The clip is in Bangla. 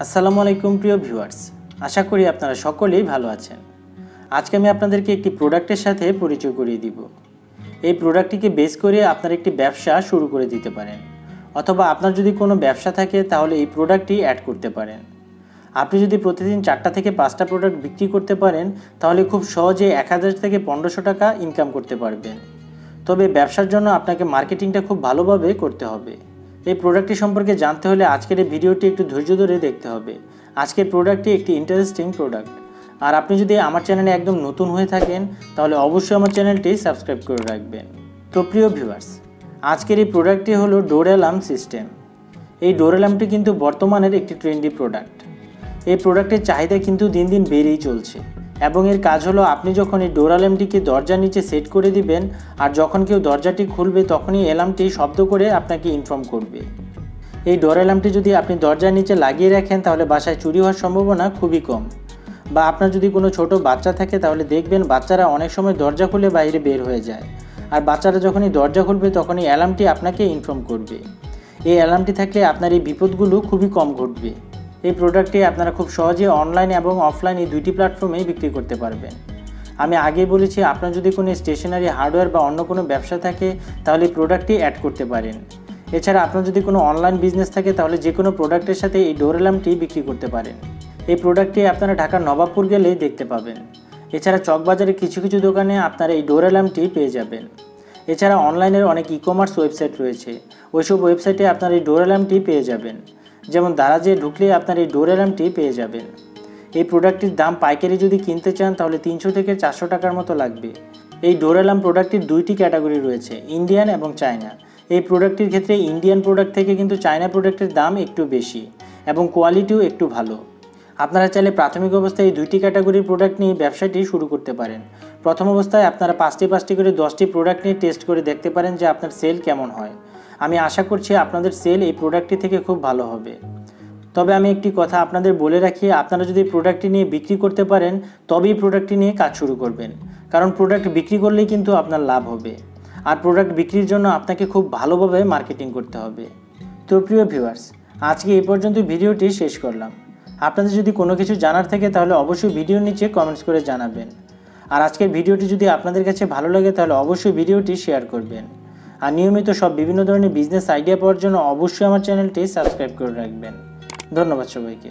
আসসালামু আলাইকুম প্রিয় ভিউয়ার্স, আশা করি আপনারা সকলেই ভালো আছেন। আজকে আমি আপনাদেরকে একটি প্রোডাক্টের সাথে পরিচয় করিয়ে দিব। এই প্রোডাক্টটিকে বেস করে আপনারা একটি ব্যবসা শুরু করে দিতে পারেন, অথবা আপনার যদি কোনো ব্যবসা থাকে তাহলে এই প্রোডাক্টটি অ্যাড করতে পারেন। আপনি যদি প্রতিদিন 4টা থেকে 5টা প্রোডাক্ট বিক্রি করতে পারেন তাহলে খুব সহজে 1000 থেকে 1500 টাকা ইনকাম করতে পারবেন। তবে ব্যবসার জন্য আপনাকে মার্কেটিংটা খুব ভালোভাবে করতে হবে। এই প্রোডাক্টটি সম্পর্কে জানতে হলে আজকের এই ভিডিওটি একটু ধৈর্য ধরে দেখতে হবে। আজকের প্রোডাক্টটি একটি ইন্টারেস্টিং প্রোডাক্ট। আর আপনি যদি আমার চ্যানেলে একদম নতুন হয়ে থাকেন তাহলে অবশ্যই আমার চ্যানেলটি সাবস্ক্রাইব করে রাখবেন। তো প্রিয় ভিউয়ার্স, আজকের এই প্রোডাক্টটি হলো ডোর অ্যালার্ম সিস্টেম। এই ডোর অ্যালার্মটি কিন্তু বর্তমানের একটি ট্রেন্ডি প্রোডাক্ট। এই প্রোডাক্টের চাহিদা কিন্তু দিন দিন বেড়েই চলছে, এবং এর কাজ হলো আপনি যখন এই ডোর অ্যালার্মটিকে দরজার নিচে সেট করে দিবেন আর যখন কেউ দরজাটি খুলবে তখনই অ্যালার্মটি শব্দ করে আপনাকে ইনফর্ম করবে। এই ডোর অ্যালার্মটি যদি আপনি দরজার নিচে লাগিয়ে রাখেন তাহলে বাসায় চুরি হওয়ার সম্ভাবনা খুবই কম। বা আপনার যদি কোনো ছোট বাচ্চা থাকে তাহলে দেখবেন বাচ্চারা অনেক সময় দরজা খুলে বাইরে বের হয়ে যায়, আর বাচ্চারা যখনই দরজা খুলবে তখনই অ্যালার্মটি আপনাকে ইনফর্ম করবে। এই অ্যালার্মটি থাকলে আপনার এই বিপদগুলো খুবই কম ঘটবে। এই প্রোডাক্টটি আপনারা খুব সহজে অনলাইন এবং অফলাইন এই দুইটি প্ল্যাটফর্মেই বিক্রি করতে পারবেন। আমি আগেই বলেছি, আপনার যদি কোনো স্টেশনারি হার্ডওয়্যার বা অন্য কোনো ব্যবসা থাকে তাহলে এই প্রোডাক্টটি অ্যাড করতে পারেন। এছাড়া আপনার যদি কোনো অনলাইন বিজনেস থাকে তাহলে যে কোনো প্রোডাক্টের সাথে এই ডোর অ্যালার্মটি বিক্রি করতে পারেন। এই প্রোডাক্টটি আপনারা ঢাকার নবাবপুর গেলেই দেখতে পাবেন। এছাড়া চকবাজারে কিছু কিছু দোকানে আপনারা এই ডোর অ্যালার্মটি পেয়ে যাবেন। এছাড়া অনলাইনের অনেক ই-কমার্স ওয়েবসাইট রয়েছে, ওইসব ওয়েবসাইটে আপনারা এই ডোর অ্যালার্মটি পেয়ে যাবেন। যেমন দারাজে ঢুকলে আপনার এই ডোর অ্যালার্মটি পেয়ে যাবেন। এই প্রোডাক্টটির দাম পাইকারি যদি কিনতে চান তাহলে 300 থেকে 400 টাকার মতো লাগবে। এই ডোর অ্যালার্ম প্রোডাক্টটির দুইটি ক্যাটাগরি রয়েছে, ইন্ডিয়ান এবং চায়না। এই প্রোডাক্টটির ক্ষেত্রে ইন্ডিয়ান প্রোডাক্ট থেকে কিন্তু চায়না প্রোডাক্টের দাম একটু বেশি এবং কোয়ালিটিও একটু ভালো। আপনারা চাইলে প্রাথমিক অবস্থায় এই দুইটি ক্যাটাগরির প্রোডাক্ট নিয়ে ব্যবসাটি শুরু করতে পারেন। প্রথম অবস্থায় আপনারা 5টি করে 10টি প্রোডাক্ট নিয়ে টেস্ট করে দেখতে পারেন যে আপনার সেল কেমন হয়। আমি আশা করছি আপনাদের সেল এই প্রোডাক্টটি থেকে খুব ভালো হবে। তবে আমি একটি কথা আপনাদের বলে রাখি, আপনারা যদি প্রোডাক্টটি নিয়ে বিক্রি করতে পারেন তবেই প্রোডাক্টটি নিয়ে কাজ শুরু করবেন, কারণ প্রোডাক্ট বিক্রি করলেই কিন্তু আপনার লাভ হবে। আর প্রোডাক্ট বিক্রির জন্য আপনাকে খুব ভালোভাবে মার্কেটিং করতে হবে। তো প্রিয় ভিউয়ার্স, আজকে এই পর্যন্ত ভিডিওটি শেষ করলাম। আপনাদের যদি কোনো কিছু জানার থাকে তাহলে অবশ্যই ভিডিওর নিচে কমেন্টস করে জানাবেন। আর আজকের ভিডিওটি যদি আপনাদের কাছে ভালো লাগে তাহলে অবশ্যই ভিডিওটি শেয়ার করবেন। আর নিয়মিত সব বিভিন্ন ধরনের বিজনেস আইডিয়া পাওয়ার জন্য অবশ্যই আমার চ্যানেলটি সাবস্ক্রাইব করে রাখবেন। ধন্যবাদ সবাইকে।